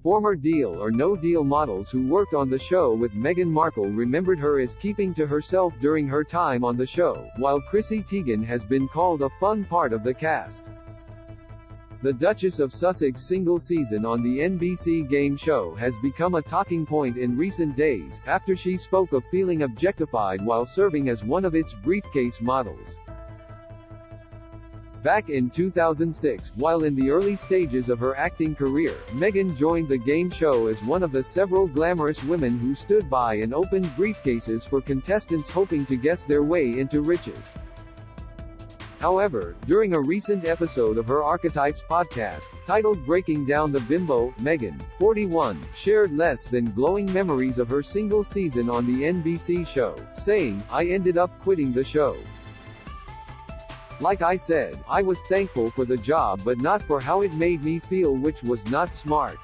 Former Deal or No Deal models who worked on the show with Meghan Markle remembered her as keeping to herself during her time on the show, while Chrissy Teigen has been called a fun part of the cast. The Duchess of Sussex single season on the NBC game show has become a talking point in recent days, after she spoke of feeling objectified while serving as one of its briefcase models. Back in 2006, while in the early stages of her acting career, Meghan joined the game show as one of the several glamorous women who stood by and opened briefcases for contestants hoping to guess their way into riches. However, during a recent episode of her Archetypes podcast, titled Breaking Down the Bimbo, Meghan, 41, shared less than glowing memories of her single season on the NBC show, saying, "I ended up quitting the show. Like I said, I was thankful for the job but not for how it made me feel, which was not smart."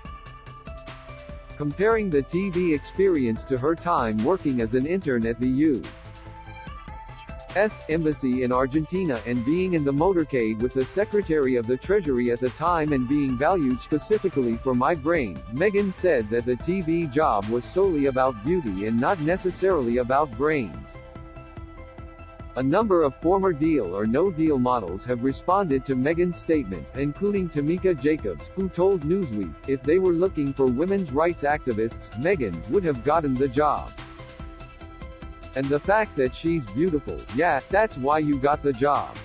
Comparing the TV experience to her time working as an intern at the U.S. Embassy in Argentina and being in the motorcade with the Secretary of the Treasury at the time and being valued specifically for my brain, Meghan said that the TV job was solely about beauty and not necessarily about brains. A number of former Deal or No Deal models have responded to Meghan's statement, including Tamika Jacobs, who told Newsweek, if they were looking for women's rights activists, Meghan would have gotten the job. And the fact that she's beautiful, yeah, that's why you got the job.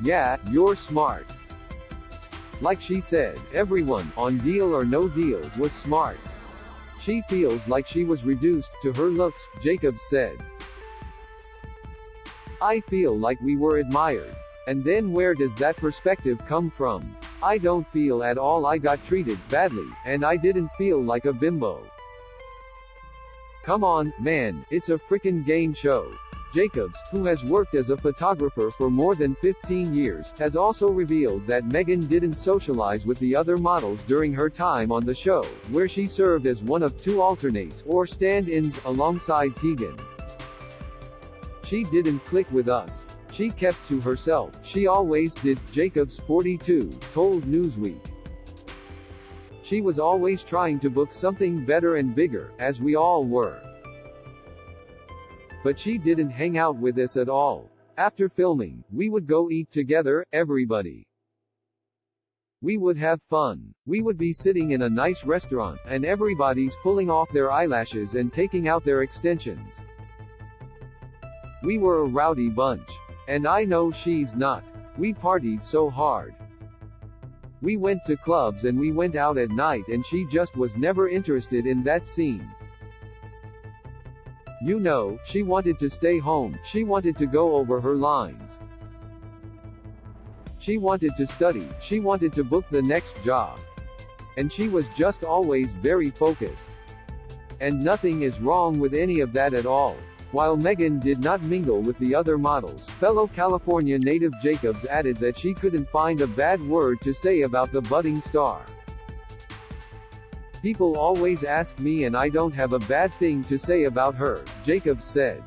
Yeah, you're smart. Like she said, everyone, on Deal or No Deal, was smart. She feels like she was reduced to her looks, Jacobs said. I feel like we were admired. And then where does that perspective come from? I don't feel at all I got treated badly, and I didn't feel like a bimbo. Come on, man, it's a frickin' game show. Jacobs, who has worked as a photographer for more than 15 years, has also revealed that Meghan didn't socialize with the other models during her time on the show, where she served as one of two alternates, or stand-ins, alongside Teigen. She didn't click with us. She kept to herself. She always did, Jacobs, 42, told Newsweek. She was always trying to book something better and bigger, as we all were. But she didn't hang out with us at all. After filming, we would go eat together, everybody. We would have fun. We would be sitting in a nice restaurant, and everybody's pulling off their eyelashes and taking out their extensions. We were a rowdy bunch. And I know she's not. We partied so hard. We went to clubs and we went out at night and she just was never interested in that scene. You know, she wanted to stay home, she wanted to go over her lines. She wanted to study, she wanted to book the next job. And she was just always very focused. And nothing is wrong with any of that at all. While Meghan did not mingle with the other models, fellow California native Jacobs added that she couldn't find a bad word to say about the budding star. People always ask me and I don't have a bad thing to say about her, Jacobs said.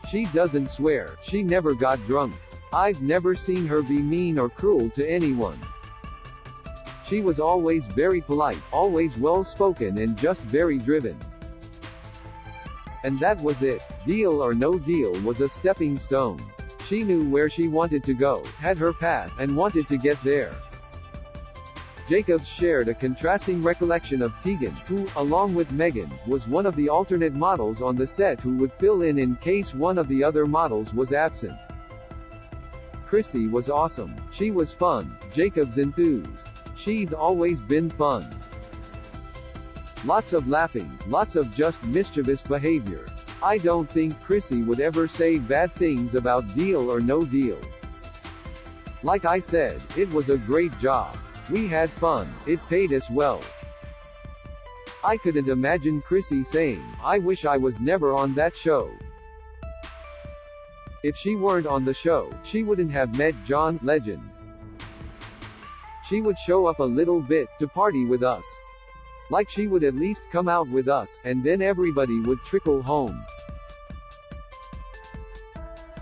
She doesn't swear, she never got drunk. I've never seen her be mean or cruel to anyone. She was always very polite, always well-spoken and just very driven. And that was it. Deal or No Deal was a stepping stone. She knew where she wanted to go, had her path, and wanted to get there. Jacobs shared a contrasting recollection of Teigen, who, along with Meghan, was one of the alternate models on the set who would fill in case one of the other models was absent. Chrissy was awesome. She was fun, Jacobs enthused. She's always been fun. Lots of laughing, lots of just mischievous behavior. I don't think Chrissy would ever say bad things about Deal or No Deal. Like I said, it was a great job. We had fun, it paid us well. I couldn't imagine Chrissy saying, I wish I was never on that show. If she weren't on the show, she wouldn't have met John Legend. She would show up a little bit, to party with us. Like she would at least come out with us, and then everybody would trickle home.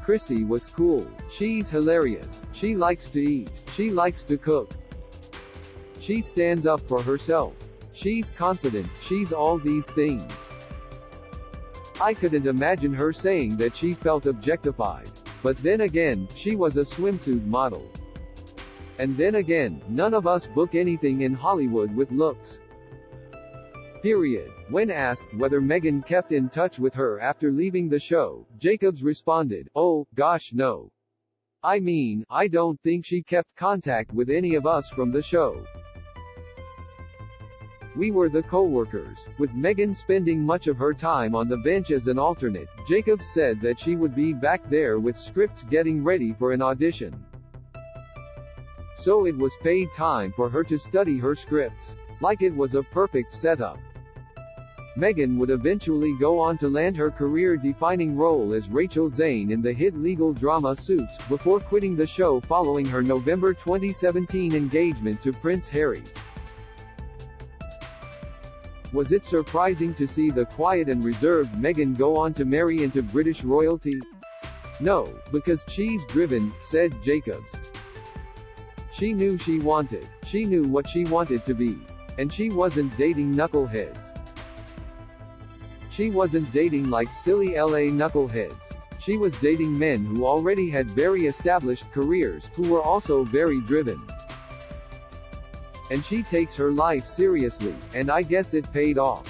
Chrissy was cool. She's hilarious. She likes to eat. She likes to cook. She stands up for herself. She's confident, she's all these things. I couldn't imagine her saying that she felt objectified. But then again, she was a swimsuit model. And then again, none of us book anything in Hollywood with looks. Period. When asked whether Meghan kept in touch with her after leaving the show, Jacobs responded, "Oh, gosh no. I mean, I don't think she kept contact with any of us from the show. We were the co-workers." With Meghan spending much of her time on the bench as an alternate, Jacobs said that she would be back there with scripts getting ready for an audition. So it was paid time for her to study her scripts. Like it was a perfect setup. Meghan would eventually go on to land her career-defining role as Rachel Zane in the hit legal drama Suits, before quitting the show following her November 2017 engagement to Prince Harry. Was it surprising to see the quiet and reserved Meghan go on to marry into British royalty? No, because she's driven, said Jacobs. She knew she knew what she wanted to be. And she wasn't dating knuckleheads. She wasn't dating like silly LA knuckleheads. She was dating men who already had very established careers, who were also very driven. And she takes her life seriously, and I guess it paid off.